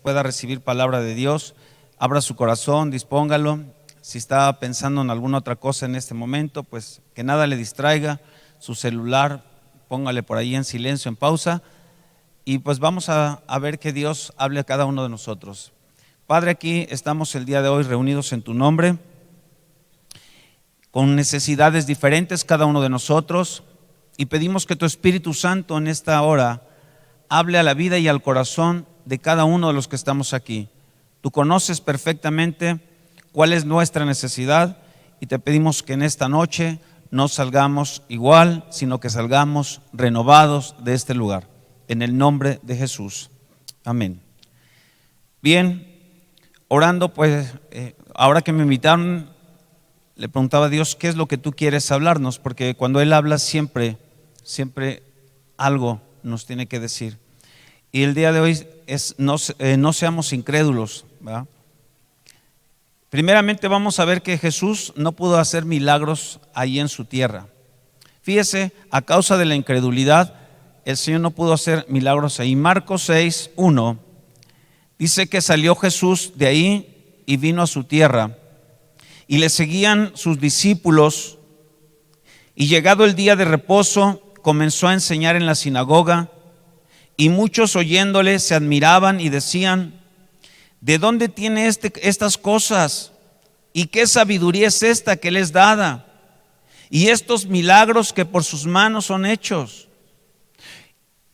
pueda recibir palabra de Dios. Abra su corazón, dispóngalo. Si está pensando en alguna otra cosa en este momento, pues que nada le distraiga. Su celular, póngale por ahí en silencio, en pausa. Y pues vamos a ver que Dios hable a cada uno de nosotros. Padre, aquí estamos el día de hoy reunidos en tu nombre, con necesidades diferentes cada uno de nosotros, y pedimos que tu Espíritu Santo en esta hora hable a la vida y al corazón de cada uno de los que estamos aquí. Tú conoces perfectamente cuál es nuestra necesidad, y te pedimos que en esta noche no salgamos igual, sino que salgamos renovados de este lugar. En el nombre de Jesús. Amén. Bien, orando, pues ahora que me invitaron, le preguntaba a Dios, ¿qué es lo que tú quieres hablarnos? Porque cuando Él habla siempre algo nos tiene que decir. Y el día de hoy es no seamos incrédulos, ¿verdad? Primeramente vamos a ver que Jesús no pudo hacer milagros ahí en su tierra. Fíjese, a causa de la incredulidad, el Señor no pudo hacer milagros ahí. Marcos 6:1 dice que salió Jesús de ahí y vino a su tierra, y le seguían sus discípulos, y llegado el día de reposo comenzó a enseñar en la sinagoga, y muchos oyéndole se admiraban y decían: ¿de dónde tiene estas cosas? ¿Y qué sabiduría es esta que les dada? Y estos milagros que por sus manos son hechos.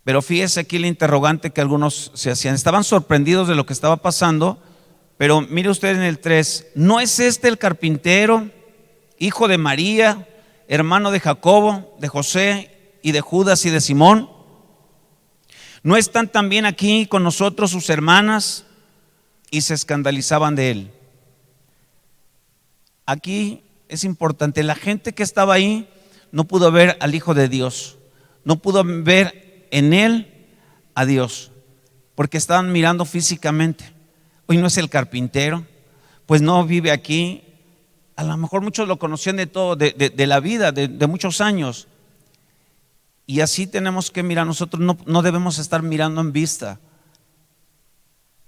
Pero fíjese aquí el interrogante que algunos se hacían. Estaban sorprendidos de lo que estaba pasando, pero mire usted en el 3, ¿no es este el carpintero, hijo de María, hermano de Jacobo, de José y de Judas y de Simón? ¿No están también aquí con nosotros sus hermanas? Y se escandalizaban de él. Aquí es importante, la gente que estaba ahí no pudo ver al Hijo de Dios, no pudo ver en él a Dios, porque estaban mirando físicamente. Hoy no es el carpintero, pues no vive aquí. A lo mejor muchos lo conocían de todo, de la vida, de muchos años. Y así tenemos que mirar. Nosotros no debemos estar mirando en vista.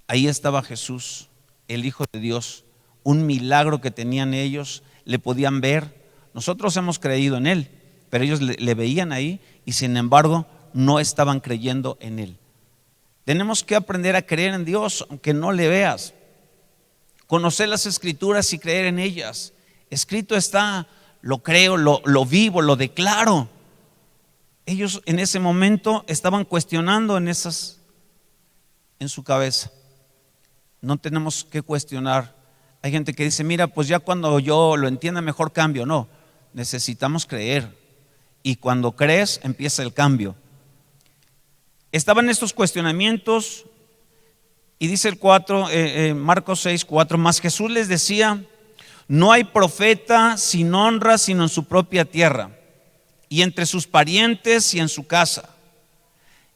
Ahí estaba Jesús, el Hijo de Dios, un milagro que tenían ellos, le podían ver. Nosotros hemos creído en él, pero ellos le veían ahí y sin embargo no estaban creyendo en él. Tenemos que aprender a creer en Dios aunque no le veas, conocer las Escrituras y creer en ellas. Escrito está, lo creo, lo vivo, lo declaro. Ellos en ese momento estaban cuestionando en su cabeza. No tenemos que cuestionar. Hay gente que dice, mira, pues ya cuando yo lo entienda mejor cambio. No, necesitamos creer, y cuando crees empieza el cambio. Estaban estos cuestionamientos, y dice el 4, Marcos 6:4, mas Jesús les decía: no hay profeta sin honra sino en su propia tierra, y entre sus parientes y en su casa.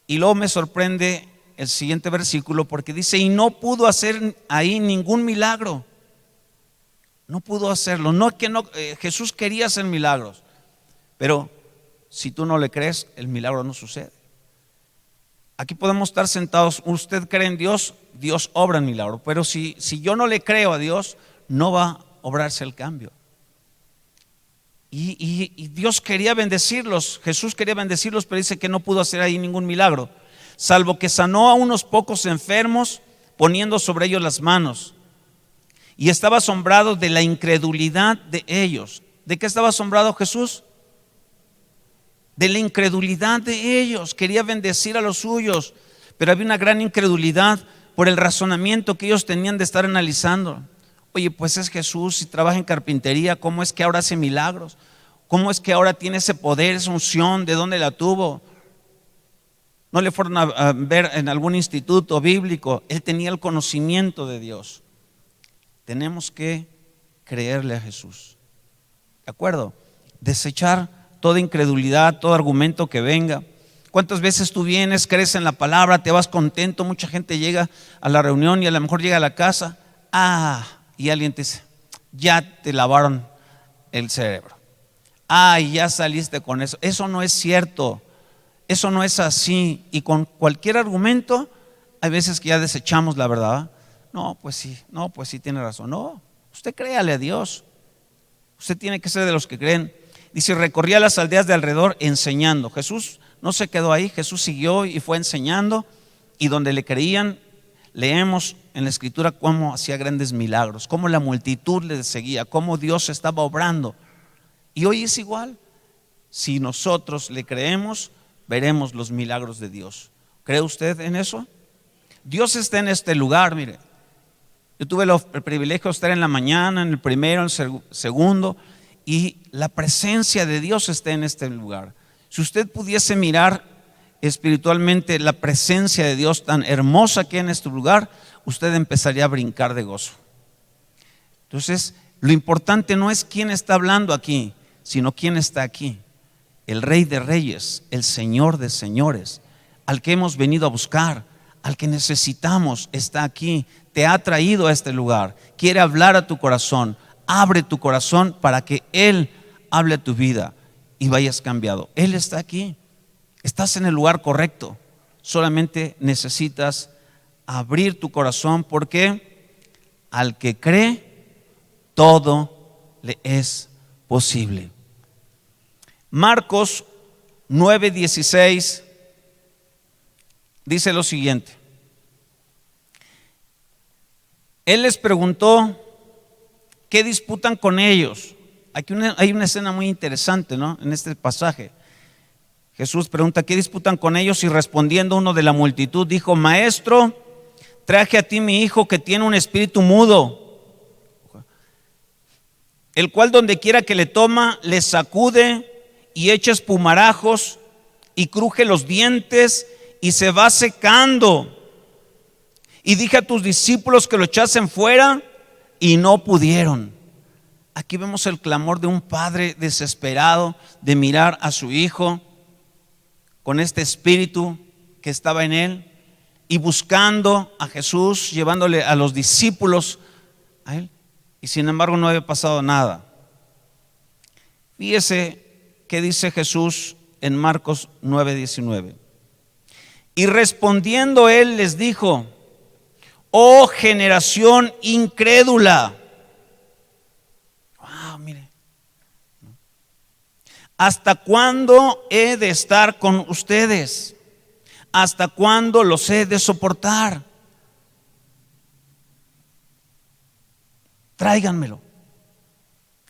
Y luego me sorprende el siguiente versículo, porque dice: y no pudo hacer ahí ningún milagro. No pudo hacerlo. Jesús quería hacer milagros, pero si tú no le crees, el milagro no sucede. Aquí podemos estar sentados, usted cree en Dios, Dios obra el milagro, pero si yo no le creo a Dios, no va a obrarse el cambio. Y Dios quería bendecirlos, Jesús quería bendecirlos, pero dice que no pudo hacer ahí ningún milagro, salvo que sanó a unos pocos enfermos poniendo sobre ellos las manos. Y estaba asombrado de la incredulidad de ellos. ¿De qué estaba asombrado Jesús? De la incredulidad de ellos. Quería bendecir a los suyos, pero había una gran incredulidad por el razonamiento que ellos tenían de estar analizando. Oye, pues es Jesús y trabaja en carpintería, ¿cómo es que ahora hace milagros? ¿Cómo es que ahora tiene ese poder, esa unción? ¿De dónde la tuvo? No le fueron a ver en algún instituto bíblico. Él tenía el conocimiento de Dios. Tenemos que creerle a Jesús, ¿de acuerdo? Desechar toda incredulidad, todo argumento que venga. ¿Cuántas veces tú vienes, crees en la palabra, te vas contento? Mucha gente llega a la reunión y a lo mejor llega a la casa, y alguien te dice: ya te lavaron el cerebro. Y ya saliste con eso. Eso no es cierto, eso no es así. Y con cualquier argumento hay veces que ya desechamos la verdad. No, pues sí, tiene razón. No, usted créale a Dios. Usted tiene que ser de los que creen. Dice, recorría las aldeas de alrededor enseñando. Jesús no se quedó ahí, Jesús siguió y fue enseñando. Y donde le creían, leemos en la Escritura cómo hacía grandes milagros, cómo la multitud le seguía, cómo Dios estaba obrando. Y hoy es igual. Si nosotros le creemos, veremos los milagros de Dios. ¿Cree usted en eso? Dios está en este lugar, mire. Yo tuve el privilegio de estar en la mañana, en el primero, en el segundo, y la presencia de Dios está en este lugar. Si usted pudiese mirar espiritualmente la presencia de Dios tan hermosa que hay en este lugar, usted empezaría a brincar de gozo. Entonces, lo importante no es quién está hablando aquí, sino quién está aquí. El Rey de Reyes, el Señor de Señores, al que hemos venido a buscar, al que necesitamos, está aquí. Te ha traído a este lugar, quiere hablar a tu corazón. Abre tu corazón para que Él hable a tu vida y vayas cambiado. Él está aquí, estás en el lugar correcto. Solamente necesitas abrir tu corazón, porque al que cree, todo le es posible. Marcos 9:16 dice lo siguiente. Él les preguntó, ¿qué disputan con ellos? Aquí hay una escena muy interesante, ¿no? En este pasaje. Jesús pregunta, ¿qué disputan con ellos? Y respondiendo uno de la multitud, dijo, Maestro, traje a ti mi hijo que tiene un espíritu mudo, el cual donde quiera que le toma, le sacude y echa espumarajos y cruje los dientes y se va secando. Y dije a tus discípulos que lo echasen fuera y no pudieron. Aquí vemos el clamor de un padre desesperado de mirar a su hijo con este espíritu que estaba en él y buscando a Jesús, llevándole a los discípulos a él, y sin embargo no había pasado nada. Fíjese qué dice Jesús en Marcos 9:19. Y respondiendo él les dijo, oh generación incrédula. Wow, mire. ¿Hasta cuándo he de estar con ustedes? ¿Hasta cuándo los he de soportar? Tráiganmelo.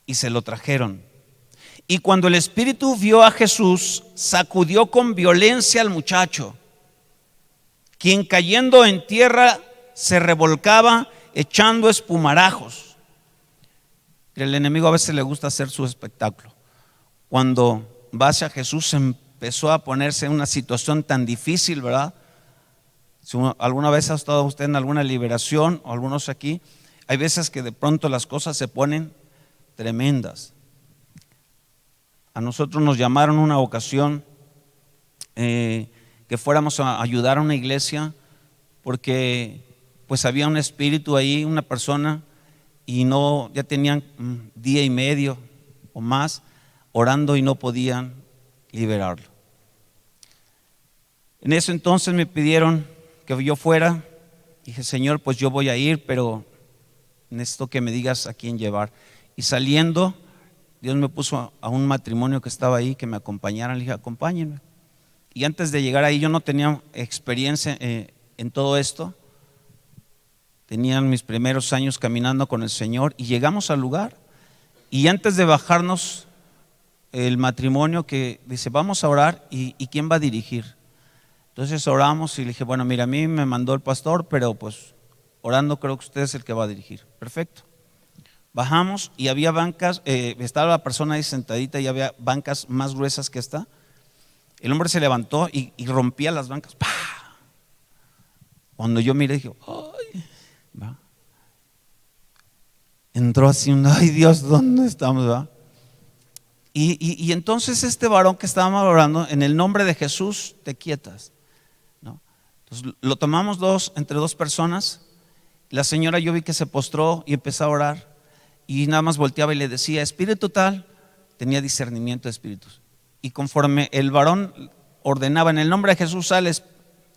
Y se lo trajeron. Y cuando el espíritu vio a Jesús, sacudió con violencia al muchacho, quien cayendo en tierra se revolcaba echando espumarajos. El enemigo a veces le gusta hacer su espectáculo. Cuando va hacia Jesús empezó a ponerse en una situación tan difícil, ¿verdad? Si alguna vez ha estado usted en alguna liberación, o algunos aquí, hay veces que de pronto las cosas se ponen tremendas. A nosotros nos llamaron una ocasión que fuéramos a ayudar a una iglesia, porque pues había un espíritu ahí, una persona, y no, ya tenían día y medio o más orando y no podían liberarlo. En ese entonces me pidieron que yo fuera. Dije, Señor, pues yo voy a ir, pero necesito que me digas a quién llevar. Y saliendo, Dios me puso a un matrimonio que estaba ahí, que me acompañaran. Le dije, acompáñenme. Y antes de llegar ahí, yo no tenía experiencia en todo esto. Tenían mis primeros años caminando con el Señor, y llegamos al lugar. Y antes de bajarnos, el matrimonio que dice, vamos a orar, ¿y quién va a dirigir? Entonces oramos y le dije, bueno, mira, a mí me mandó el pastor, pero pues orando creo que usted es el que va a dirigir. Perfecto. Bajamos y había bancas, estaba la persona ahí sentadita y había bancas más gruesas que esta. El hombre se levantó y rompía las bancas. ¡Pah! Cuando yo miré dije, ¡ay! ¿Va? Entró así, ay Dios, ¿dónde estamos? ¿Va? Y entonces este varón que estábamos orando, en el nombre de Jesús, te quietas, ¿no? Entonces lo tomamos entre dos personas. La señora, yo vi que se postró y empezó a orar, y nada más volteaba y le decía, espíritu tal, tenía discernimiento de espíritus. Y conforme el varón ordenaba, en el nombre de Jesús sales,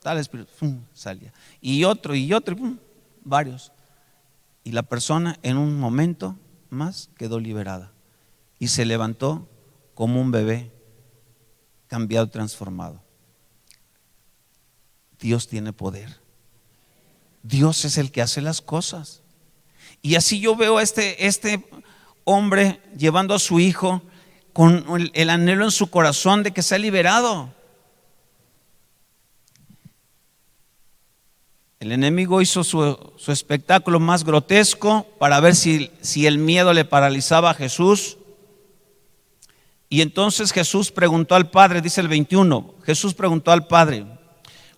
tal espíritu, salía. Y otro, y varios. Y la persona en un momento más quedó liberada y se levantó como un bebé cambiado, transformado. Dios tiene poder. Dios es el que hace las cosas. Y así yo veo a este hombre llevando a su hijo con el anhelo en su corazón de que sea liberado. El enemigo hizo su espectáculo más grotesco para ver si el miedo le paralizaba a Jesús. Y entonces Jesús preguntó al Padre, dice el 21, Jesús preguntó al Padre: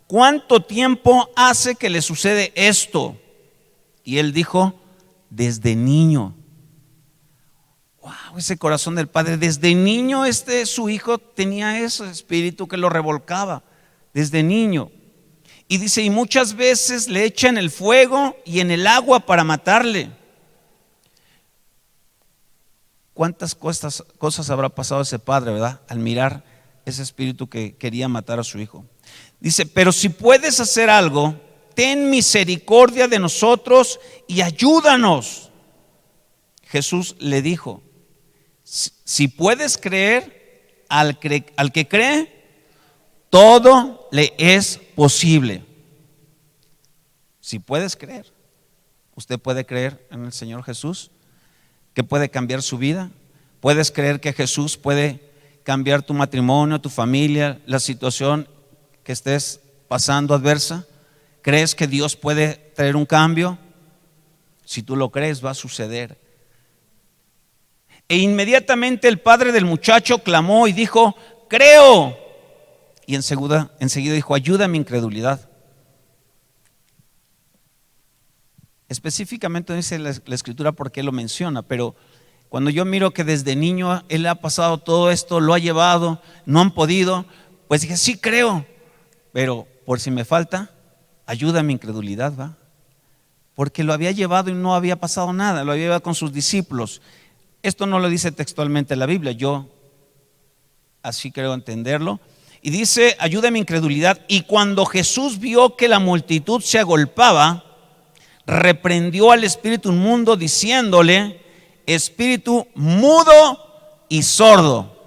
¿cuánto tiempo hace que le sucede esto? Y él dijo: desde niño. Wow, ese corazón del Padre. Desde niño su hijo tenía ese espíritu que lo revolcaba, desde niño. Y dice, y muchas veces le echan el fuego y en el agua para matarle. ¿Cuántas cosas habrá pasado ese padre, verdad? Al mirar ese espíritu que quería matar a su hijo. Dice, pero si puedes hacer algo, ten misericordia de nosotros y ayúdanos. Jesús le dijo, si puedes creer, al que cree, todo le es posible. Si puedes creer, usted puede creer en el Señor Jesús, que puede cambiar su vida. Puedes creer que Jesús puede cambiar tu matrimonio, tu familia, la situación que estés pasando adversa. ¿Crees que Dios puede traer un cambio? Si tú lo crees, va a suceder. E inmediatamente el padre del muchacho clamó y dijo, creo. Y enseguida dijo, ayuda a mi incredulidad. Específicamente dice la escritura por qué lo menciona, pero cuando yo miro que desde niño él ha pasado todo esto, lo ha llevado, no han podido, pues dije, sí creo, pero por si me falta, ayuda a mi incredulidad, ¿va? Porque lo había llevado y no había pasado nada, lo había llevado con sus discípulos. Esto no lo dice textualmente la Biblia, yo así creo entenderlo. Y dice, ayuda a mi incredulidad. Y cuando Jesús vio que la multitud se agolpaba, reprendió al espíritu inmundo diciéndole, espíritu mudo y sordo,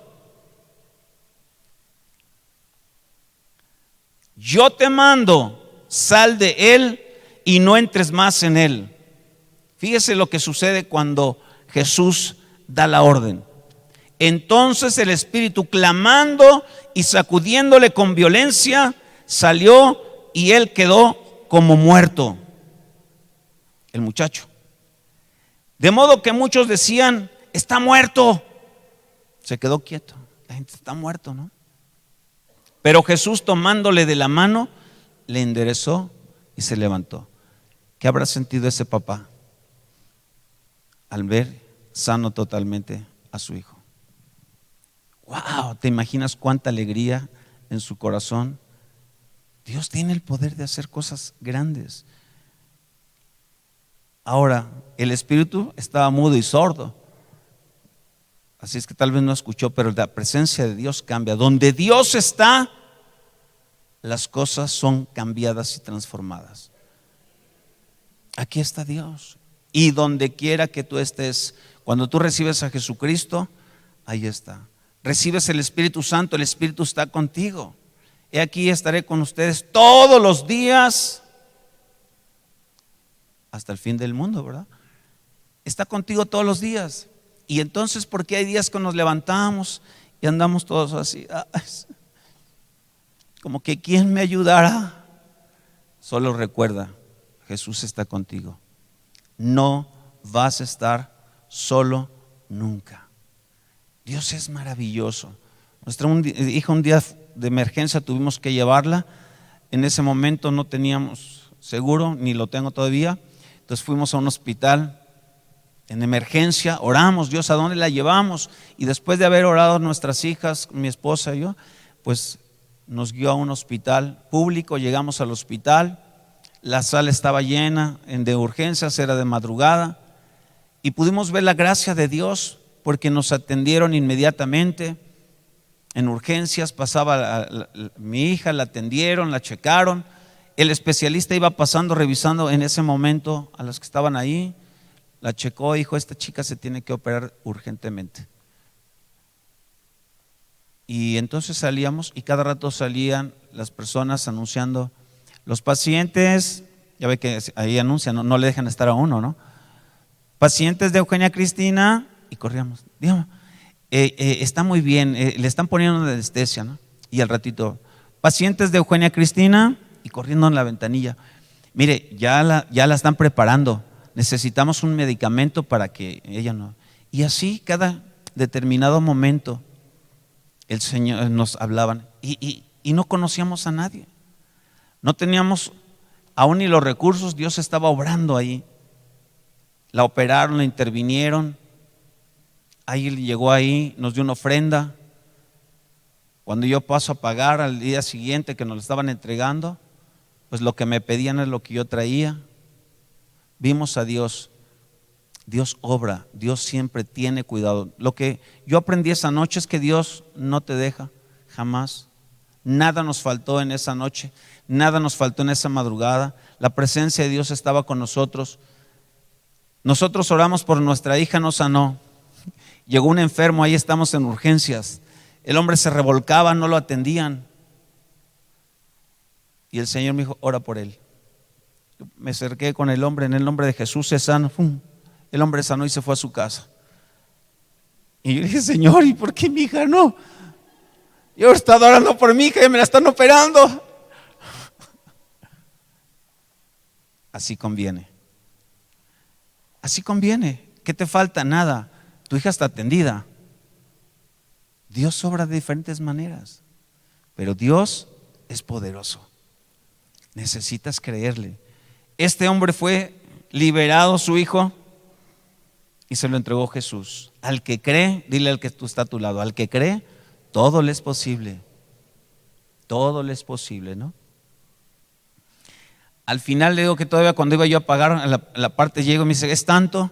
yo te mando, sal de él y no entres más en él. Fíjese lo que sucede cuando Jesús da la orden. Entonces el espíritu, clamando y sacudiéndole con violencia, salió y él quedó como muerto, el muchacho. De modo que muchos decían, está muerto. Se quedó quieto. La gente está muerto, ¿no? Pero Jesús, tomándole de la mano, le enderezó y se levantó. ¿Qué habrá sentido ese papá al ver sano totalmente a su hijo? Wow, ¿te imaginas cuánta alegría en su corazón? Dios tiene el poder de hacer cosas grandes. Ahora, el espíritu estaba mudo y sordo, así es que tal vez no escuchó, pero la presencia de Dios cambia. Donde Dios está, las cosas son cambiadas y transformadas. Aquí está Dios. Y donde quiera que tú estés, cuando tú recibes a Jesucristo, ahí está. Recibes el Espíritu Santo, el Espíritu está contigo. He aquí estaré con ustedes todos los días hasta el fin del mundo, ¿verdad? Está contigo todos los días. Y entonces, ¿por qué hay días que nos levantamos y andamos todos así? Como que ¿quién me ayudará? Solo recuerda, Jesús está contigo. No vas a estar solo nunca. Dios es maravilloso. Nuestra hija un día de emergencia tuvimos que llevarla. En ese momento no teníamos seguro, ni lo tengo todavía. Entonces fuimos a un hospital en emergencia, oramos, Dios, ¿a dónde la llevamos? Y después de haber orado nuestras hijas, mi esposa y yo, pues nos guió a un hospital público. Llegamos al hospital, la sala estaba llena de urgencias, era de madrugada, y pudimos ver la gracia de Dios porque nos atendieron inmediatamente. en urgencias, pasaba mi hija, la atendieron, la checaron. El especialista iba pasando, revisando en ese momento a los que estaban ahí, la checó y dijo: esta chica se tiene que operar urgentemente. Y entonces salíamos y cada rato salían las personas anunciando: los pacientes, ya ve que ahí anuncian, no le dejan estar a uno, ¿no? Pacientes de Eugenia Cristina, y corríamos, digamos, está muy bien, le están poniendo una anestesia, ¿no? Y al ratito, pacientes de Eugenia Cristina, y corriendo en la ventanilla: mire, ya la están preparando, necesitamos un medicamento para que ella no. Y así cada determinado momento el Señor nos hablaban y no conocíamos a nadie, no teníamos aún ni los recursos. Dios estaba obrando ahí. La operaron, la intervinieron. Ahí llegó ahí, nos dio una ofrenda. Cuando yo paso a pagar al día siguiente que nos lo estaban entregando, pues lo que me pedían es lo que yo traía. Vimos a Dios. Dios obra, Dios siempre tiene cuidado. Lo que yo aprendí esa noche es que Dios no te deja, jamás. Nada nos faltó en esa noche, nada nos faltó en esa madrugada. La presencia de Dios estaba con nosotros. Nosotros oramos por nuestra hija, no sanó. Llegó un enfermo, ahí estamos en urgencias. El hombre se revolcaba, no lo atendían. Y el Señor me dijo: ora por él. Me acerqué con el hombre, en el nombre de Jesús se sana. ¡Fum! El hombre sanó y se fue a su casa. Y yo dije: Señor, ¿y por qué mi hija no? Yo he estado orando por mi hija y me la están operando. Así conviene. Así conviene. ¿Qué te falta? Nada. Tu hija está atendida. Dios obra de diferentes maneras, pero Dios es poderoso. Necesitas creerle. Este hombre fue liberado, su hijo, y se lo entregó Jesús. Al que cree, dile al que tú está a tu lado, al que cree, todo le es posible. Todo le es posible, ¿no? Al final le digo que todavía cuando iba yo a pagar la parte, llego y me dice: es tanto.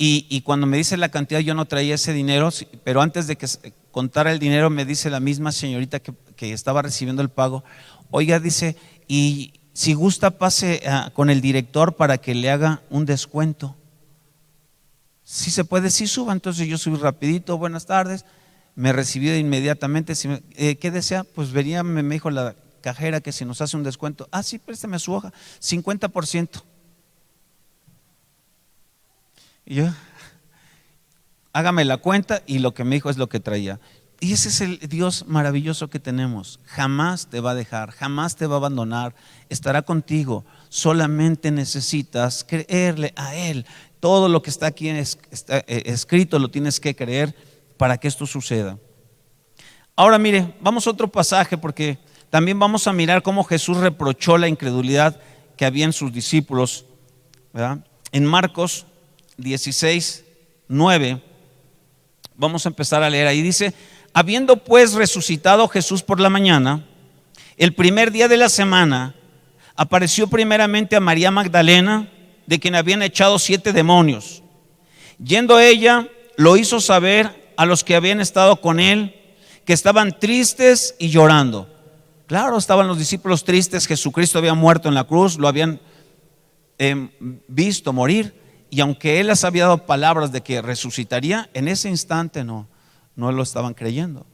Y cuando me dice la cantidad, yo no traía ese dinero, pero antes de que contara el dinero, me dice la misma señorita que estaba recibiendo el pago: oiga, dice, y si gusta pase con el director para que le haga un descuento. Si se puede, sí suba. Entonces yo subí rapidito: buenas tardes. Me recibió inmediatamente. ¿Qué desea? Pues vería, me dijo la cajera que si nos hace un descuento. Sí, préstame su hoja, 50%. Y yo: hágame la cuenta, y lo que me dijo es lo que traía. Y ese es el Dios maravilloso que tenemos. Jamás te va a dejar, jamás te va a abandonar, estará contigo. Solamente necesitas creerle a Él. Todo lo que está aquí está escrito, lo tienes que creer para que esto suceda. Ahora mire, vamos a otro pasaje, porque también vamos a mirar cómo Jesús reprochó la incredulidad que había en sus discípulos, ¿verdad? En Marcos 16:9, vamos a empezar a leer ahí. Dice: habiendo pues resucitado Jesús por la mañana, el primer día de la semana, apareció primeramente a María Magdalena, de quien habían echado 7 demonios. Yendo ella, lo hizo saber a los que habían estado con él, que estaban tristes y llorando. Claro, estaban los discípulos tristes. Jesucristo había muerto en la cruz, lo habían visto morir, y aunque él les había dado palabras de que resucitaría, en ese instante no lo estaban creyendo.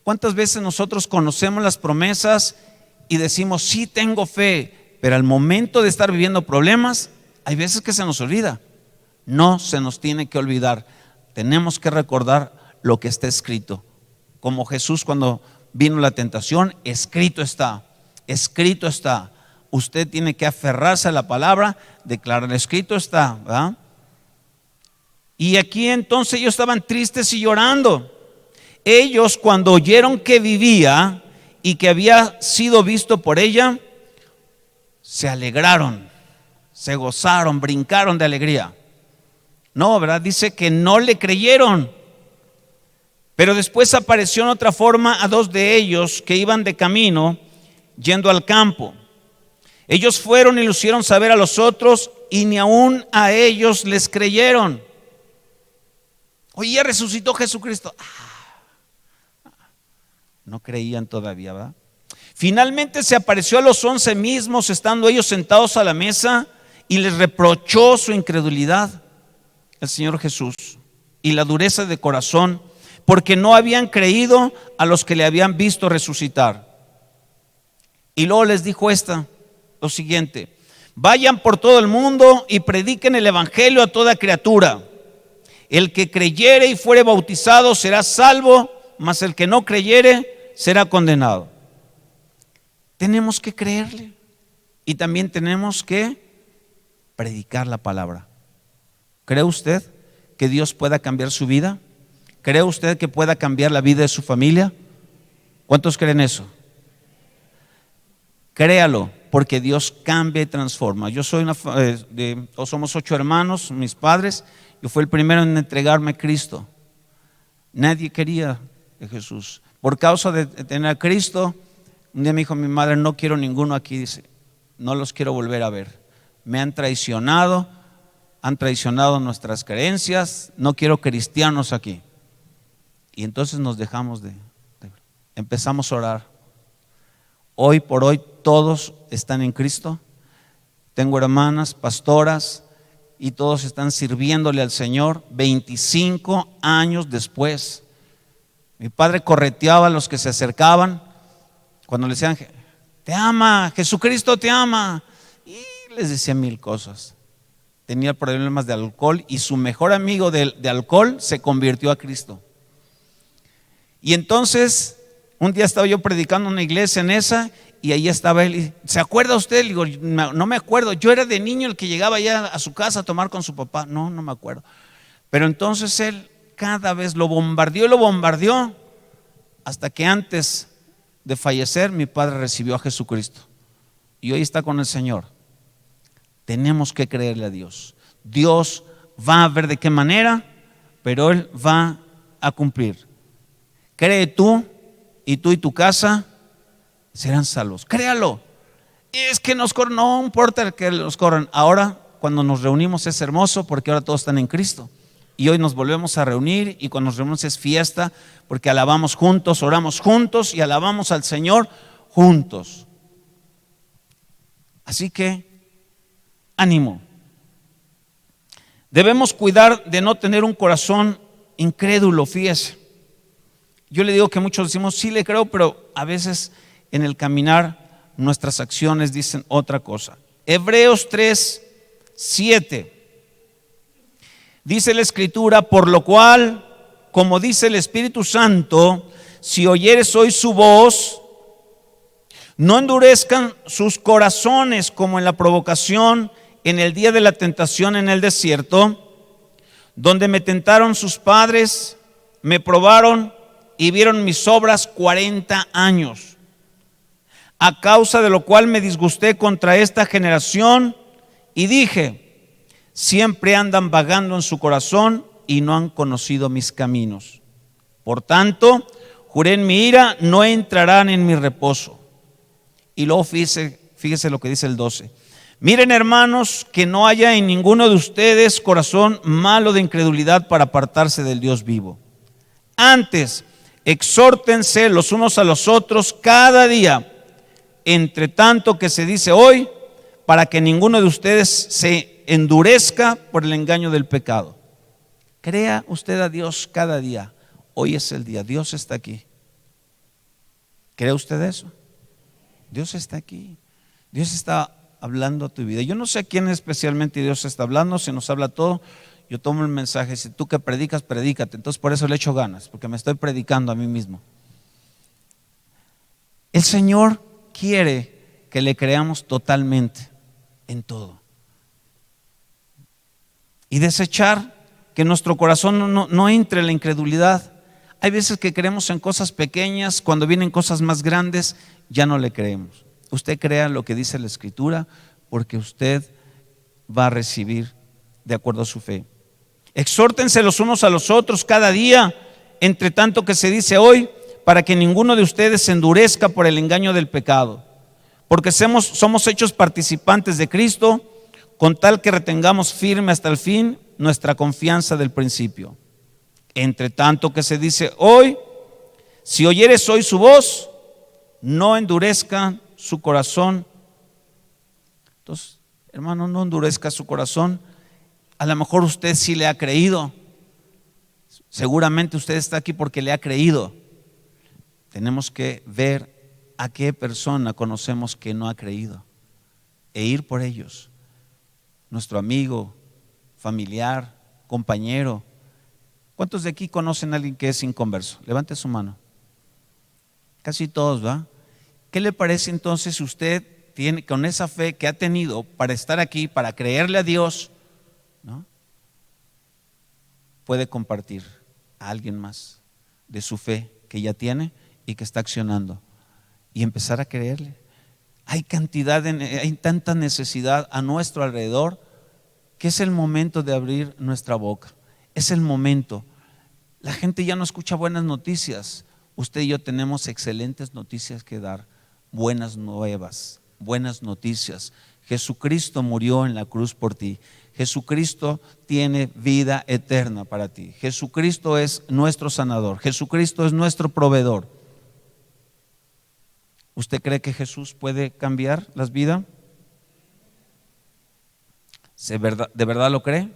¿Cuántas veces nosotros conocemos las promesas y decimos: sí, tengo fe, pero al momento de estar viviendo problemas, hay veces que se nos olvida? No se nos tiene que olvidar. Tenemos que recordar lo que está escrito. Como Jesús cuando vino la tentación: escrito está, escrito está. Usted tiene que aferrarse a la palabra, declarar: escrito está, ¿verdad? Y aquí entonces ellos estaban tristes y llorando. Ellos, cuando oyeron que vivía y que había sido visto por ella, se alegraron, se gozaron, brincaron de alegría. No, ¿verdad? Dice que no le creyeron. Pero después apareció en otra forma a 2 de ellos que iban de camino yendo al campo. Ellos fueron y lo hicieron saber a los otros, y ni aún a ellos les creyeron. Oye, ya resucitó Jesucristo. No creían todavía, ¿verdad? Finalmente se apareció a los 11 mismos, estando ellos sentados a la mesa, y les reprochó su incredulidad, el Señor Jesús, y la dureza de corazón, porque no habían creído a los que le habían visto resucitar. Y luego les dijo lo siguiente: vayan por todo el mundo y prediquen el evangelio a toda criatura. El que creyere y fuere bautizado será salvo, mas el que no creyere será condenado. Tenemos que creerle y también tenemos que predicar la palabra. ¿Cree usted que Dios pueda cambiar su vida? ¿Cree usted que pueda cambiar la vida de su familia? ¿Cuántos creen eso? Créalo, porque Dios cambia y transforma. Yo soy somos 8 hermanos, mis padres. Yo fui el primero en entregarme a Cristo. Nadie quería a Jesús. Por causa de tener a Cristo, un día me dijo mi madre: no quiero ninguno aquí, dice, no los quiero volver a ver. Me han traicionado nuestras creencias, no quiero cristianos aquí. Y entonces nos dejamos empezamos a orar. Hoy por hoy todos están en Cristo. Tengo hermanas, pastoras, y todos están sirviéndole al Señor 25 años después. Mi padre correteaba a los que se acercaban cuando le decían: te ama, Jesucristo te ama, y les decía 1000 cosas. Tenía problemas de alcohol y su mejor amigo de alcohol se convirtió a Cristo. Y entonces un día estaba yo predicando en una iglesia en esa, y ahí estaba él. Y, ¿se acuerda usted? Le digo: no me acuerdo. Yo era de niño el que llegaba ya a su casa a tomar con su papá. No me acuerdo. Pero entonces él cada vez lo bombardeó, hasta que antes de fallecer mi padre recibió a Jesucristo y hoy está con el Señor. Tenemos que creerle a Dios. Dios va a ver de qué manera, pero Él va a cumplir. Cree tú, y tú y tu casa serán salvos. Créalo. Es que nos corren, no importa que los corran. Ahora cuando nos reunimos es hermoso, porque ahora todos están en Cristo. Y hoy nos volvemos a reunir, y cuando nos reunimos es fiesta, porque alabamos juntos, oramos juntos y alabamos al Señor juntos. Así que ánimo. Debemos cuidar de no tener un corazón incrédulo, fíjese. Yo le digo que muchos decimos: sí le creo, pero a veces en el caminar nuestras acciones dicen otra cosa. Hebreos 3:7 dice la Escritura: por lo cual, como dice el Espíritu Santo, si oyeres hoy su voz, no endurezcan sus corazones como en la provocación en el día de la tentación en el desierto, donde me tentaron sus padres, me probaron y vieron mis obras 40 años. A causa de lo cual me disgusté contra esta generación y dije: siempre andan vagando en su corazón y no han conocido mis caminos. Por tanto, juré en mi ira: no entrarán en mi reposo. Y luego fíjese lo que dice el 12. Miren, hermanos, que no haya en ninguno de ustedes corazón malo de incredulidad para apartarse del Dios vivo. Antes, exhórtense los unos a los otros cada día, entre tanto que se dice hoy, para que ninguno de ustedes se endurezca por el engaño del pecado. Crea usted a Dios cada día. Hoy es el día, Dios está aquí. ¿Cree usted eso? Dios está aquí. Dios está hablando a tu vida. Yo no sé a quién especialmente Dios está hablando, se nos habla todo. Yo tomo el mensaje: si tú que predicas, predícate. Entonces por eso le echo ganas, porque me estoy predicando a mí mismo. El Señor quiere que le creamos totalmente en todo. Y desechar que nuestro corazón no entre en la incredulidad. Hay veces que creemos en cosas pequeñas, cuando vienen cosas más grandes ya no le creemos. Usted crea lo que dice la Escritura, porque usted va a recibir de acuerdo a su fe. Exhórtense los unos a los otros cada día, entre tanto que se dice hoy, para que ninguno de ustedes se endurezca por el engaño del pecado. Porque somos hechos participantes de Cristo, con tal que retengamos firme hasta el fin nuestra confianza del principio. Entre tanto que se dice hoy, Si oyeres hoy su voz, no endurezca su corazón. Entonces, hermano, no endurezca su corazón. A lo mejor usted sí le ha creído. Seguramente usted está aquí porque le ha creído. Tenemos que ver a qué persona conocemos que no ha creído e ir por ellos. Nuestro amigo, familiar, compañero. ¿Cuántos de aquí conocen a alguien que es inconverso? Levante su mano. Casi todos, ¿va? ¿Qué le parece entonces si usted tiene, con esa fe que ha tenido para estar aquí, para creerle a Dios, ¿no?, puede compartir a alguien más de su fe que ya tiene y que está accionando y empezar a creerle? Hay hay tanta necesidad a nuestro alrededor que es el momento de abrir nuestra boca. Es el momento. La gente ya no escucha buenas noticias. Usted y yo tenemos excelentes noticias que dar, buenas nuevas, buenas noticias. Jesucristo murió en la cruz por ti. Jesucristo tiene vida eterna para ti. Jesucristo es nuestro sanador. Jesucristo es nuestro proveedor. ¿Usted cree que Jesús puede cambiar las vidas? ¿De verdad lo cree?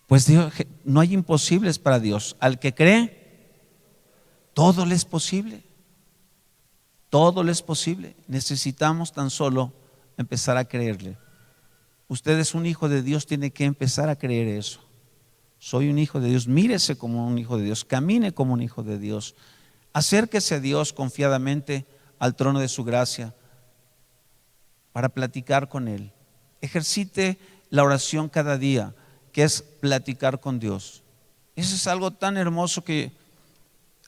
Pues Dios, no hay imposibles para Dios. Al que cree, todo le es posible. Todo le es posible. Necesitamos tan solo empezar a creerle. Usted es un hijo de Dios, tiene que empezar a creer eso. Soy un hijo de Dios, mírese como un hijo de Dios, camine como un hijo de Dios. Acérquese a Dios confiadamente al trono de su gracia para platicar con Él. Ejercite la oración cada día, que es platicar con Dios. Eso es algo tan hermoso que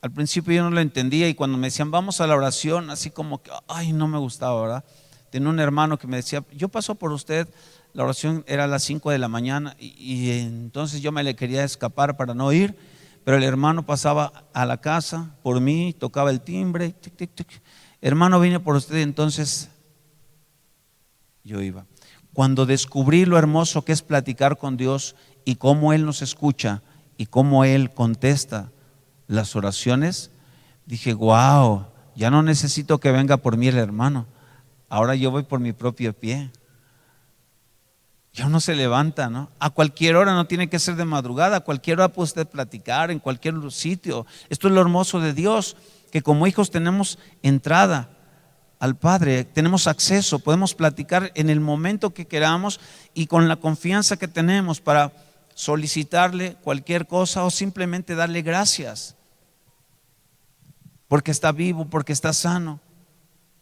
al principio yo no lo entendía, y cuando me decían vamos a la oración, así como que ay, no me gustaba, ¿verdad? Tenía un hermano que me decía, yo paso por usted, la oración era a las 5 de la mañana y entonces yo me le quería escapar para no ir, pero el hermano pasaba a la casa por mí, tocaba el timbre, tic, tic, tic. Hermano, vine por usted, entonces yo iba. Cuando descubrí lo hermoso que es platicar con Dios y cómo Él nos escucha y cómo Él contesta las oraciones, dije, wow, ya no necesito que venga por mí el hermano, ahora yo voy por mi propio pie. Ya uno se levanta, ¿no? A cualquier hora, no tiene que ser de madrugada, a cualquier hora puede usted platicar en cualquier sitio. Esto es lo hermoso de Dios, que como hijos tenemos entrada al Padre, tenemos acceso, podemos platicar en el momento que queramos y con la confianza que tenemos para solicitarle cualquier cosa o simplemente darle gracias porque está vivo, porque está sano,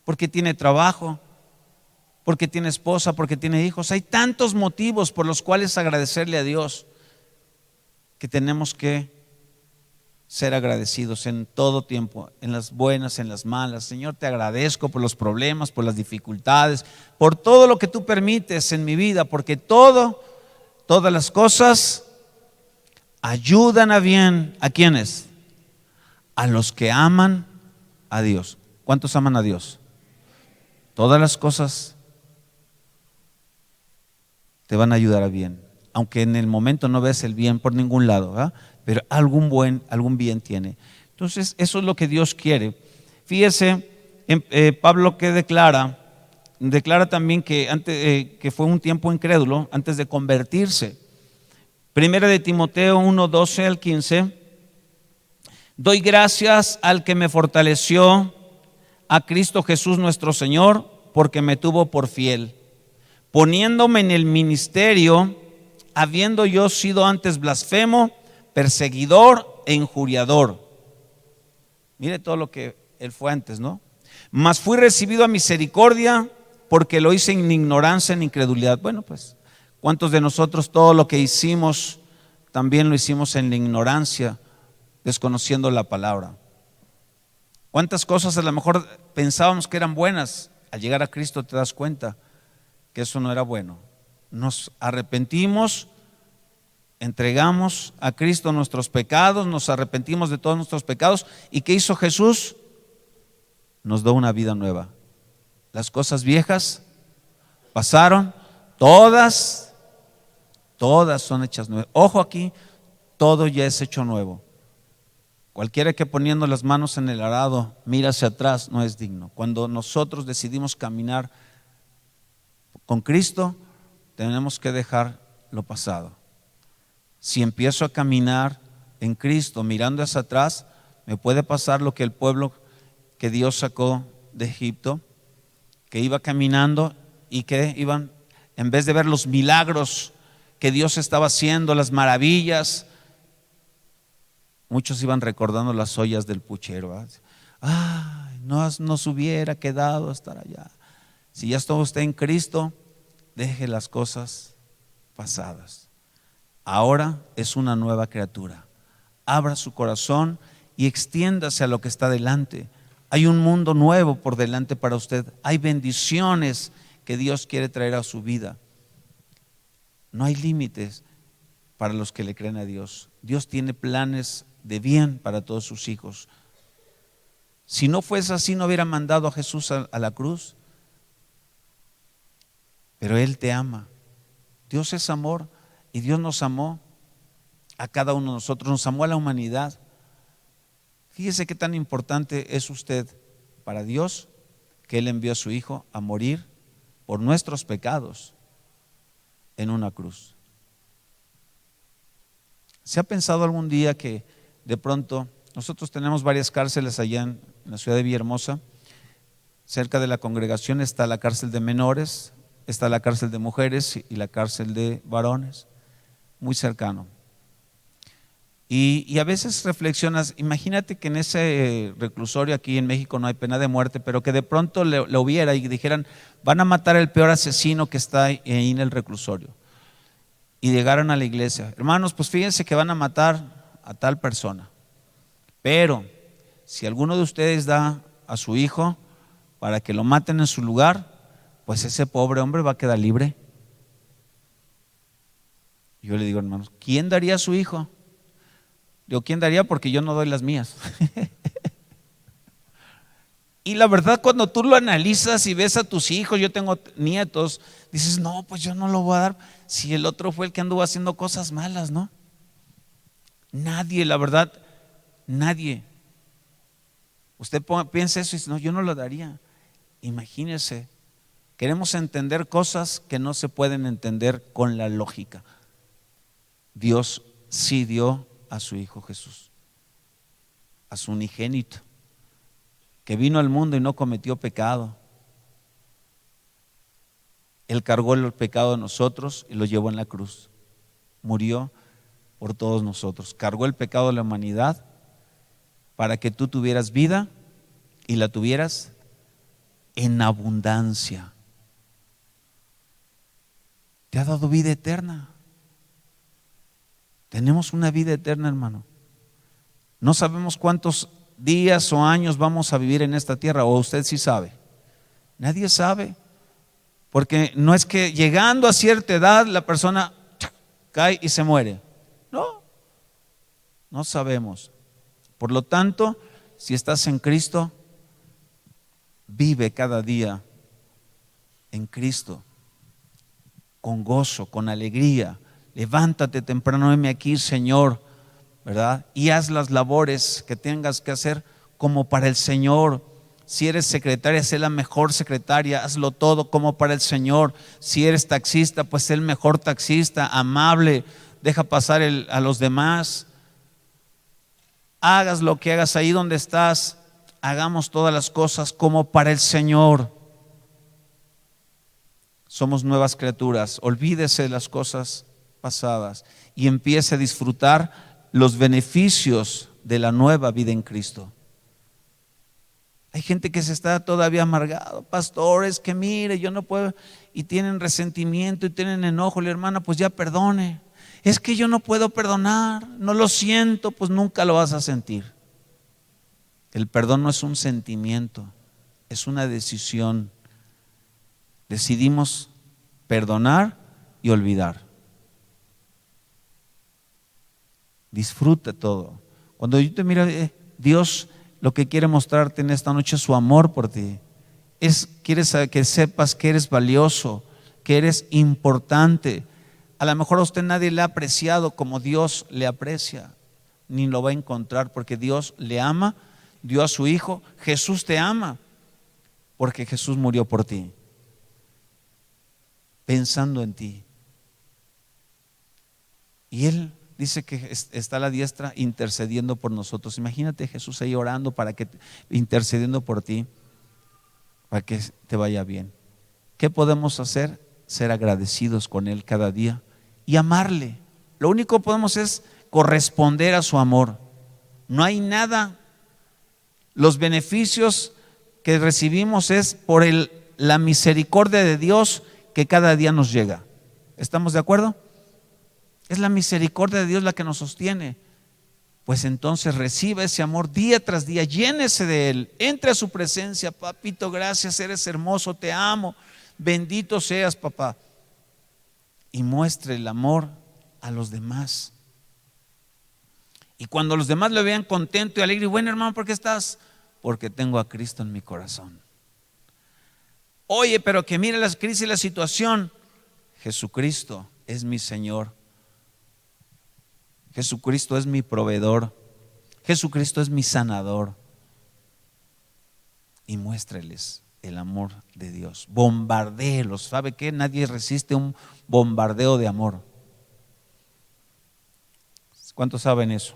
porque tiene trabajo, porque tiene esposa, porque tiene hijos. Hay tantos motivos por los cuales agradecerle a Dios que tenemos que ser agradecidos en todo tiempo, en las buenas, en las malas. Señor, te agradezco por los problemas, por las dificultades, por todo lo que tú permites en mi vida, porque todas las cosas ayudan a bien. ¿A quiénes? A los que aman a Dios. ¿Cuántos aman a Dios? Todas las cosas te van a ayudar a bien, aunque en el momento no ves el bien por ningún lado, ¿verdad? Pero algún bien tiene. Entonces eso es lo que Dios quiere. Fíjese, Pablo que declara también que, que fue un tiempo incrédulo antes de convertirse. Primera de Timoteo 1:12 al 15. Doy gracias al que me fortaleció, a Cristo Jesús nuestro Señor, porque me tuvo por fiel, poniéndome en el ministerio, habiendo yo sido antes blasfemo, perseguidor e injuriador. Mire todo lo que él fue antes, ¿no? Mas fui recibido a misericordia, porque lo hice en ignorancia, en incredulidad. Bueno, pues, ¿cuántos de nosotros todo lo que hicimos también lo hicimos en la ignorancia, desconociendo la palabra? ¿Cuántas cosas a lo mejor pensábamos que eran buenas? Al llegar a Cristo te das cuenta que eso no era bueno. Nos arrepentimos, entregamos a Cristo nuestros pecados, nos arrepentimos de todos nuestros pecados. ¿Y qué hizo Jesús? Nos dio una vida nueva. Las cosas viejas pasaron, todas son hechas nuevas. Ojo aquí, todo ya es hecho nuevo. Cualquiera que poniendo las manos en el arado mira hacia atrás no es digno. Cuando nosotros decidimos caminar con Cristo, tenemos que dejar lo pasado. Si empiezo a caminar en Cristo mirando hacia atrás, me puede pasar lo que el pueblo que Dios sacó de Egipto, que iba caminando y que iban, en vez de ver los milagros que Dios estaba haciendo, las maravillas, muchos iban recordando las ollas del puchero. Ay, no nos hubiera quedado estar allá. Si ya está usted en Cristo, deje las cosas pasadas. Ahora es una nueva criatura. Abra su corazón y extiéndase a lo que está delante. Hay un mundo nuevo por delante para usted. Hay bendiciones que Dios quiere traer a su vida. No hay límites para los que le creen a Dios. Dios tiene planes de bien para todos sus hijos. Si no fuese así, no hubiera mandado a Jesús a la cruz. Pero Él te ama. Dios es amor y Dios nos amó a cada uno de nosotros, nos amó a la humanidad. Fíjese qué tan importante es usted para Dios, que Él envió a su Hijo a morir por nuestros pecados en una cruz. ¿Se ha pensado algún día que de pronto nosotros tenemos varias cárceles allá en la ciudad de Villahermosa? Cerca de la congregación está la cárcel de menores, está la cárcel de mujeres y la cárcel de varones, muy cercano. Y a veces reflexionas, imagínate que en ese reclusorio aquí en México no hay pena de muerte, pero que de pronto lo hubiera y dijeran, van a matar al peor asesino que está ahí en el reclusorio. Y llegaron a la iglesia, hermanos, pues fíjense que van a matar a tal persona, pero si alguno de ustedes da a su hijo para que lo maten en su lugar, pues ese pobre hombre va a quedar libre. Yo le digo, hermanos, ¿quién daría a su hijo? Digo, ¿quién daría? Porque yo no doy las mías. Y la verdad, cuando tú lo analizas y ves a tus hijos, yo tengo nietos, dices, no, pues yo no lo voy a dar si el otro fue el que anduvo haciendo cosas malas, ¿no? Nadie, la verdad, nadie. Usted piensa eso y dice, no, yo no lo daría. Imagínese, queremos entender cosas que no se pueden entender con la lógica. Dios sí dio a su Hijo Jesús, a su unigénito, que vino al mundo y no cometió pecado. Él cargó el pecado de nosotros y lo llevó en la cruz. Murió por todos nosotros. Cargó el pecado de la humanidad para que tú tuvieras vida y la tuvieras en abundancia. Te ha dado vida eterna. Tenemos una vida eterna, hermano. No sabemos cuántos días o años vamos a vivir en esta tierra, o usted sí sabe. Nadie sabe, porque no es que llegando a cierta edad la persona cae y se muere. No, no sabemos. Por lo tanto, si estás en Cristo, vive cada día en Cristo, con gozo, con alegría. Levántate temprano, heme aquí, Señor, ¿verdad? Y haz las labores que tengas que hacer como para el Señor. Si eres secretaria, sé la mejor secretaria, hazlo todo como para el Señor. Si eres taxista, pues sé el mejor taxista, amable, deja pasar a los demás. Hagas lo que hagas ahí donde estás, hagamos todas las cosas como para el Señor. Somos nuevas criaturas, olvídese de las cosas pasadas y empiece a disfrutar los beneficios de la nueva vida en Cristo. Hay gente que se está todavía amargado, pastores, que mire, yo no puedo, y tienen resentimiento y tienen enojo. La hermana, pues ya perdone. Es que yo no puedo perdonar, no lo siento, pues nunca lo vas a sentir. El perdón no es un sentimiento, es una decisión. Decidimos perdonar y olvidar. Disfruta todo. Cuando yo te miro, Dios lo que quiere mostrarte en esta noche es su amor por ti. Quiere que sepas que eres valioso, que eres importante. A lo mejor a usted nadie le ha apreciado como Dios le aprecia. ni lo va a encontrar, porque Dios le ama, dio a su Hijo. Jesús te ama porque Jesús murió por ti, pensando en ti. Y Él dice que está a la diestra intercediendo por nosotros. Imagínate Jesús ahí orando intercediendo por ti, para que te vaya bien. ¿Qué podemos hacer? Ser agradecidos con Él cada día y amarle. Lo único que podemos es corresponder a su amor. No hay nada. Los beneficios que recibimos es por la misericordia de Dios que cada día nos llega. ¿Estamos de acuerdo? Es la misericordia de Dios la que nos sostiene. Pues entonces reciba ese amor día tras día, llénese de Él, entre a su presencia. Papito, gracias, eres hermoso, te amo, bendito seas, papá. Y muestre el amor a los demás. Y cuando los demás lo vean contento y alegre, bueno, hermano, ¿por qué estás? Porque tengo a Cristo en mi corazón. Oye, pero que mire la crisis y la situación. Jesucristo es mi Señor. Jesucristo es mi proveedor. Jesucristo es mi sanador. Y muéstreles el amor de Dios. Bombardéelos. ¿Sabe qué? Nadie resiste un bombardeo de amor. ¿Cuántos saben eso?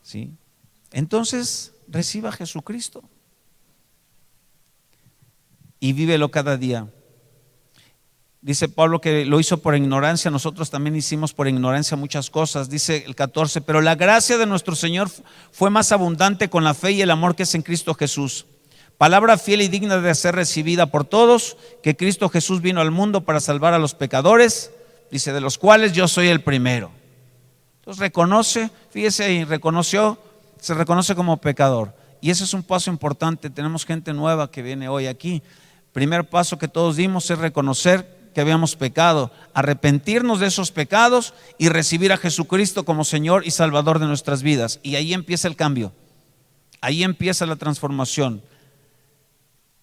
¿Sí? Entonces, reciba a Jesucristo y vívelo cada día. Dice Pablo que lo hizo por ignorancia, nosotros también hicimos por ignorancia muchas cosas. Dice el 14, pero la gracia de nuestro Señor fue más abundante con la fe y el amor que es en Cristo Jesús. Palabra fiel y digna de ser recibida por todos, que Cristo Jesús vino al mundo para salvar a los pecadores, dice, de los cuales yo soy el primero. Entonces reconoce, fíjese ahí, se reconoce como pecador. Y ese es un paso importante. Tenemos gente nueva que viene hoy aquí. Primer paso que todos dimos es reconocer que habíamos pecado, arrepentirnos de esos pecados y recibir a Jesucristo como Señor y Salvador de nuestras vidas. Y ahí empieza el cambio, ahí empieza la transformación.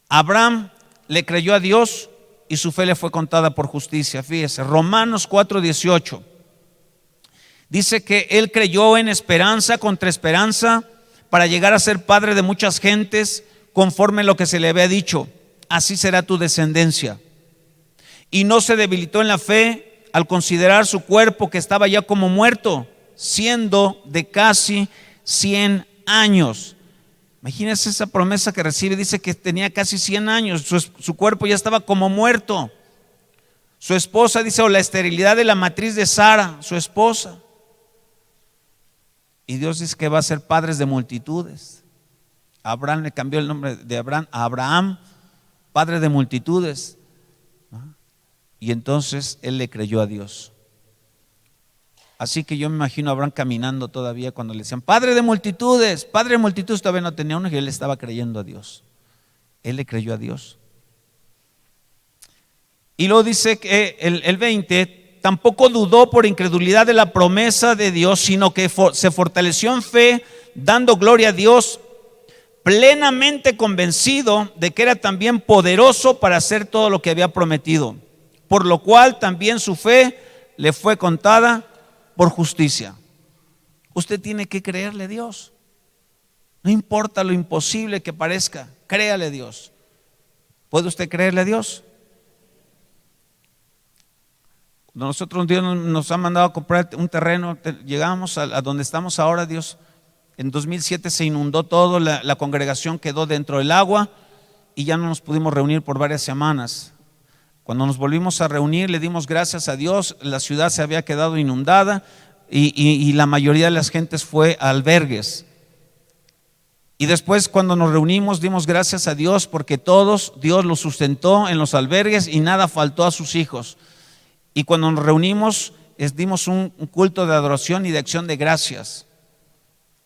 Abraham le creyó a Dios y su fe le fue contada por justicia. Fíjese, Romanos 4:18 dice que él creyó en esperanza contra esperanza para llegar a ser padre de muchas gentes, conforme a lo que se le había dicho, así será tu descendencia. Y no se debilitó en la fe al considerar su cuerpo que estaba ya como muerto, siendo de casi 100 años. Imagínense esa promesa que recibe, dice que tenía casi 100 años, su cuerpo ya estaba como muerto. Su esposa dice, o la esterilidad de la matriz de Sara, su esposa. Y Dios dice que va a ser padres de multitudes. Abraham le cambió el nombre de Abraham a Abraham, padre de multitudes. Y entonces él le creyó a Dios. Así que yo me imagino a Abraham caminando todavía cuando le decían, padre de multitudes, todavía no tenía uno y él estaba creyendo a Dios. Él le creyó a Dios. Y luego dice que el 20, tampoco dudó por incredulidad de la promesa de Dios, sino que se fortaleció en fe, dando gloria a Dios, plenamente convencido de que era también poderoso para hacer todo lo que había prometido. Por lo cual también su fe le fue contada por justicia. Usted tiene que creerle a Dios. No importa lo imposible que parezca, créale a Dios. ¿Puede usted creerle a Dios? Nosotros un día nos han mandado a comprar un terreno, llegamos a donde estamos ahora. Dios, en 2007 se inundó todo, la congregación quedó dentro del agua y ya no nos pudimos reunir por varias semanas. Cuando nos volvimos a reunir, le dimos gracias a Dios. La ciudad se había quedado inundada y la mayoría de las gentes fue a albergues. Y después, cuando nos reunimos, dimos gracias a Dios porque todos Dios los sustentó en los albergues y nada faltó a sus hijos. Y cuando nos reunimos, dimos un culto de adoración y de acción de gracias.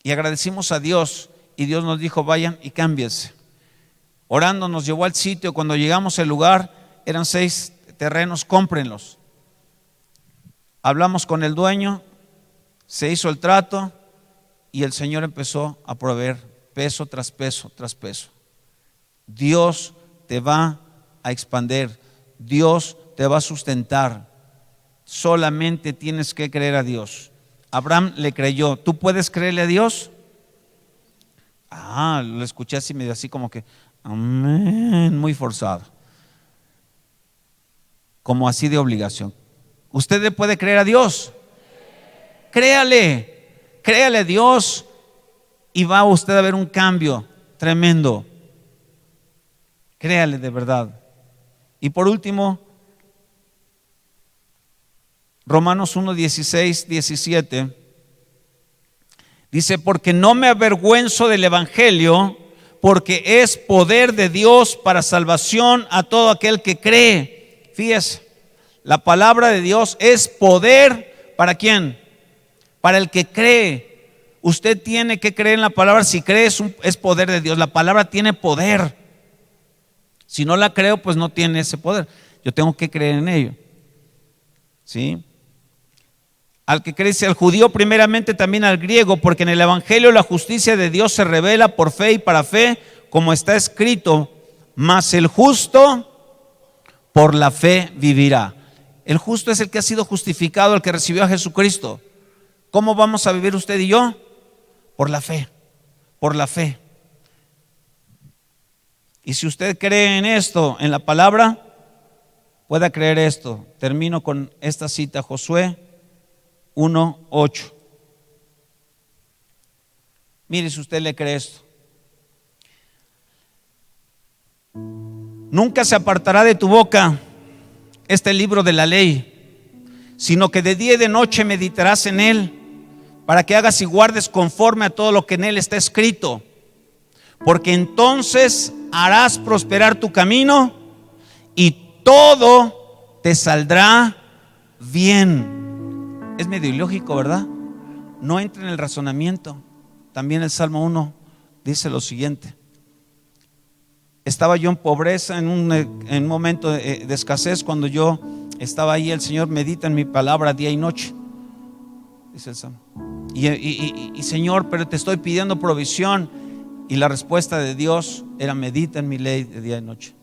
Y agradecimos a Dios. Y Dios nos dijo, vayan y cámbiense. Orando nos llevó al sitio. Cuando llegamos al lugar, eran 6 terrenos, cómprenlos. Hablamos con el dueño, se hizo el trato y el Señor empezó a proveer peso tras peso tras peso. Dios te va a expandir, Dios te va a sustentar. Solamente tienes que creer a Dios. Abraham le creyó. ¿Tú puedes creerle a Dios? Lo escuché así medio así como que amén, muy forzado, como así de obligación. ¿Usted le puede creer a Dios? Créale a Dios y va usted a ver un cambio tremendo. Créale de verdad. Y por último, Romanos 1, 16, 17 dice: porque no me avergüenzo del evangelio, porque es poder de Dios para salvación a todo aquel que cree. Fíjese, la palabra de Dios es poder. ¿Para quién? Para el que cree. Usted tiene que creer en la palabra. Si cree, es poder de Dios. La palabra tiene poder. Si no la creo, pues no tiene ese poder. Yo tengo que creer en ello. ¿Sí? Al que cree, al judío primeramente, también al griego, porque en el evangelio la justicia de Dios se revela por fe y para fe, como está escrito: mas el justo por la fe vivirá. El justo es el que ha sido justificado, el que recibió a Jesucristo. ¿Cómo vamos a vivir usted y yo? Por la fe, por la fe. Y si usted cree en esto, en la palabra, pueda creer esto. Termino con esta cita, Josué 1:8. Mire, si usted le cree esto: nunca se apartará de tu boca este libro de la ley, sino que de día y de noche meditarás en él, para que hagas y guardes conforme a todo lo que en él está escrito, porque entonces harás prosperar tu camino y todo te saldrá bien. Es medio ilógico, ¿verdad? No entra en el razonamiento. También el Salmo 1 dice lo siguiente: estaba yo en pobreza, en un momento de escasez. Cuando yo estaba ahí, el Señor medita en mi palabra día y noche, dice el Salmo. Y Señor, pero te estoy pidiendo provisión. Y la respuesta de Dios era: medita en mi ley de día y noche.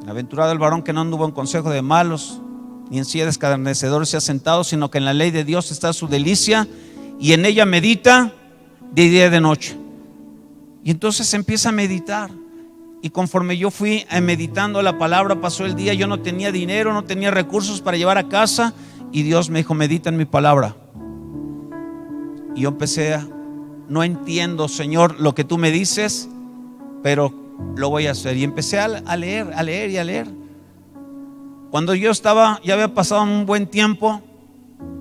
Aventurado el varón que no anduvo en consejo de malos, ni en silla de escarnecedores se ha sentado, sino que en la ley de Dios está su delicia, y en ella medita de día y de noche. Y entonces empieza a meditar. Y conforme yo fui meditando la palabra, pasó el día. Yo no tenía dinero, no tenía recursos para llevar a casa, y Dios me dijo: medita en mi palabra. Y yo empecé no entiendo, Señor, lo que tú me dices, pero lo voy a hacer. Y empecé a leer y a leer. Cuando yo ya había pasado un buen tiempo,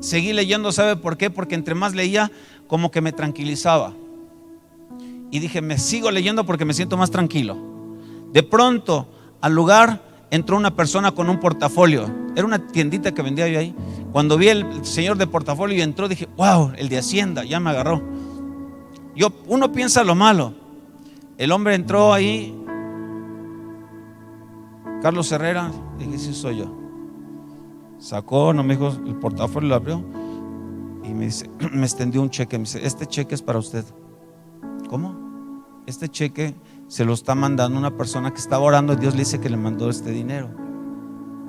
seguí leyendo. ¿Sabe por qué? Porque entre más leía, como que me tranquilizaba. Y dije: me sigo leyendo porque me siento más tranquilo. De pronto, al lugar entró una persona con un portafolio. Era una tiendita que vendía yo ahí. Cuando vi el señor de portafolio y entró, dije: wow, el de Hacienda, ya me agarró. Uno piensa lo malo. El hombre entró ahí, Carlos Herrera. Dije: sí, soy yo. Sacó, no me dijo el portafolio, lo abrió y me dice, me extendió un cheque. Me dice: este cheque es para usted. ¿Cómo? Este cheque se lo está mandando una persona que estaba orando, y Dios le dice que le mandó este dinero.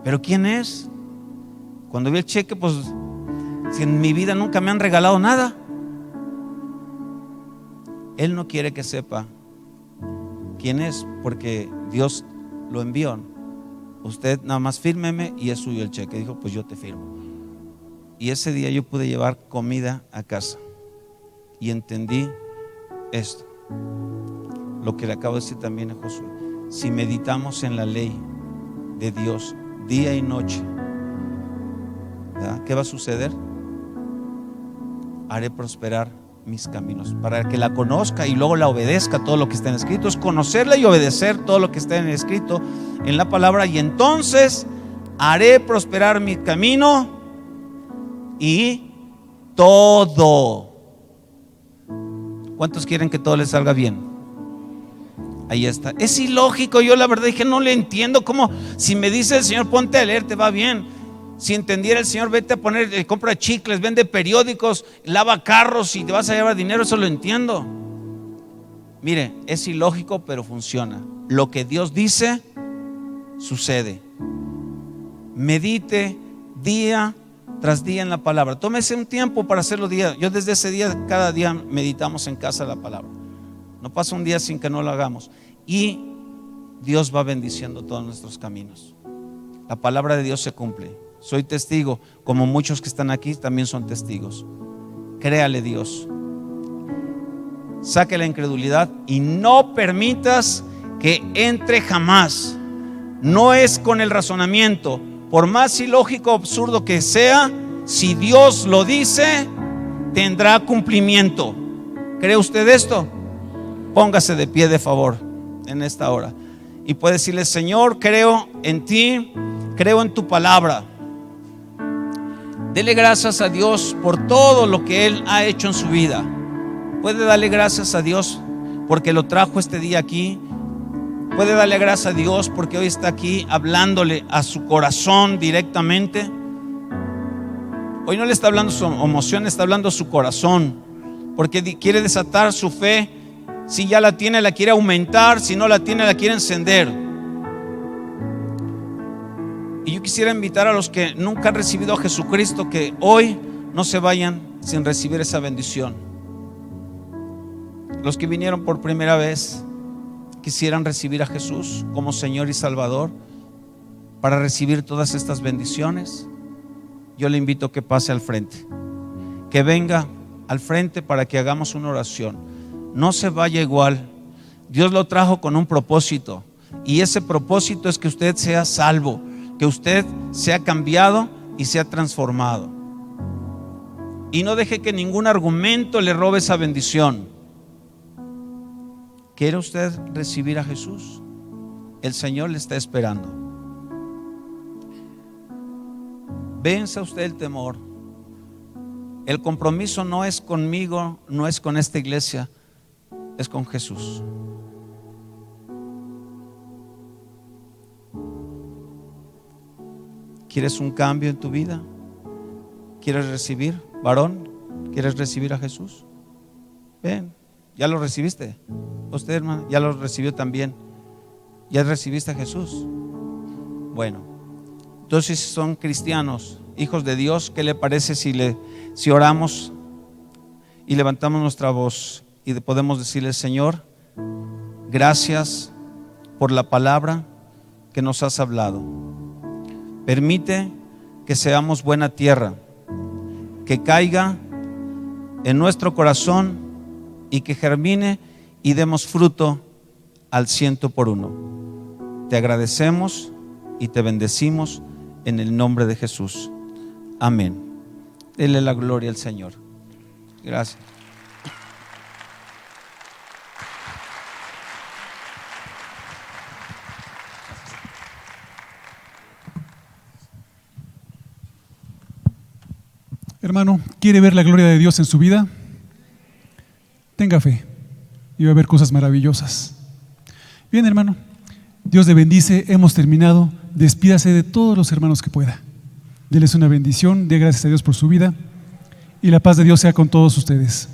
¿Pero quién es? Cuando vi el cheque, pues, si en mi vida nunca me han regalado nada. Él no quiere que sepa quién es, porque Dios lo envió. Usted nada más fírmeme y es suyo el cheque. Dijo: pues yo te firmo. Y ese día yo pude llevar comida a casa. Y entendí esto, lo que le acabo de decir también a Josué: si meditamos en la ley de Dios día y noche, ¿verdad? ¿Qué va a suceder? Haré prosperar mis caminos, para que la conozca y luego la obedezca. Todo lo que está en escrito es conocerla y obedecer todo lo que está en escrito en la palabra. Y entonces haré prosperar mi camino y todo. ¿Cuántos quieren que todo les salga bien? Ahí está. Es ilógico. Yo la verdad dije: no le entiendo. ¿Cómo? Si me dice el Señor: ponte a leer, te va bien. Si entendiera el Señor: vete a poner, compra chicles, vende periódicos, lava carros y te vas a llevar dinero, eso lo entiendo. Mire, es ilógico, pero funciona. Lo que Dios dice, sucede. Medite día tras día en la palabra. Tómese un tiempo para hacerlo día. Yo desde ese día, cada día meditamos en casa la palabra. No pasa un día sin que no lo hagamos. Y Dios va bendiciendo todos nuestros caminos. La palabra de Dios se cumple. Soy testigo, como muchos que están aquí también son testigos. Créale Dios. Saque la incredulidad y no permitas que entre jamás. No es con el razonamiento, por más ilógico o absurdo que sea, si Dios lo dice, tendrá cumplimiento. ¿Cree usted esto? Póngase de pie de favor en esta hora y puede decirle: Señor, creo en ti, creo en tu palabra. Dele gracias a Dios por todo lo que Él ha hecho en su vida. Puede darle gracias a Dios porque lo trajo este día aquí. Puede darle gracias a Dios porque hoy está aquí hablándole a su corazón directamente. Hoy no le está hablando su emoción, está hablando a su corazón, porque quiere desatar su fe. Si ya la tiene, la quiere aumentar. Si no la tiene, la quiere encender. Y yo quisiera invitar a los que nunca han recibido a Jesucristo, que hoy no se vayan sin recibir esa bendición. Los que vinieron por primera vez, quisieran recibir a Jesús como Señor y Salvador para recibir todas estas bendiciones. Yo le invito a que pase al frente, que venga al frente para que hagamos una oración. No se vaya igual. Dios lo trajo con un propósito, y ese propósito es que usted sea salvo, que usted sea cambiado y sea transformado. Y no deje que ningún argumento le robe esa bendición. ¿Quiere usted recibir a Jesús? El Señor le está esperando. Venza usted el temor. El compromiso no es conmigo, no es con esta iglesia, es con Jesús. ¿Quieres un cambio en tu vida? ¿Quieres recibir, varón? ¿Quieres recibir a Jesús? Ven, ya lo recibiste. Usted, hermano, ya lo recibió también. ¿Ya recibiste a Jesús? Bueno, entonces, si son cristianos, hijos de Dios, ¿qué le parece si oramos y levantamos nuestra voz y podemos decirle: Señor, gracias por la palabra que nos has hablado. Permite que seamos buena tierra, que caiga en nuestro corazón y que germine y demos fruto al 100%. Te agradecemos y te bendecimos en el nombre de Jesús. Amén. Dele la gloria al Señor. Gracias. Hermano, ¿quiere ver la gloria de Dios en su vida? Tenga fe y va a ver cosas maravillosas. Bien, hermano, Dios le bendice. Hemos terminado. Despídase de todos los hermanos que pueda. Déles una bendición, dé gracias a Dios por su vida y la paz de Dios sea con todos ustedes.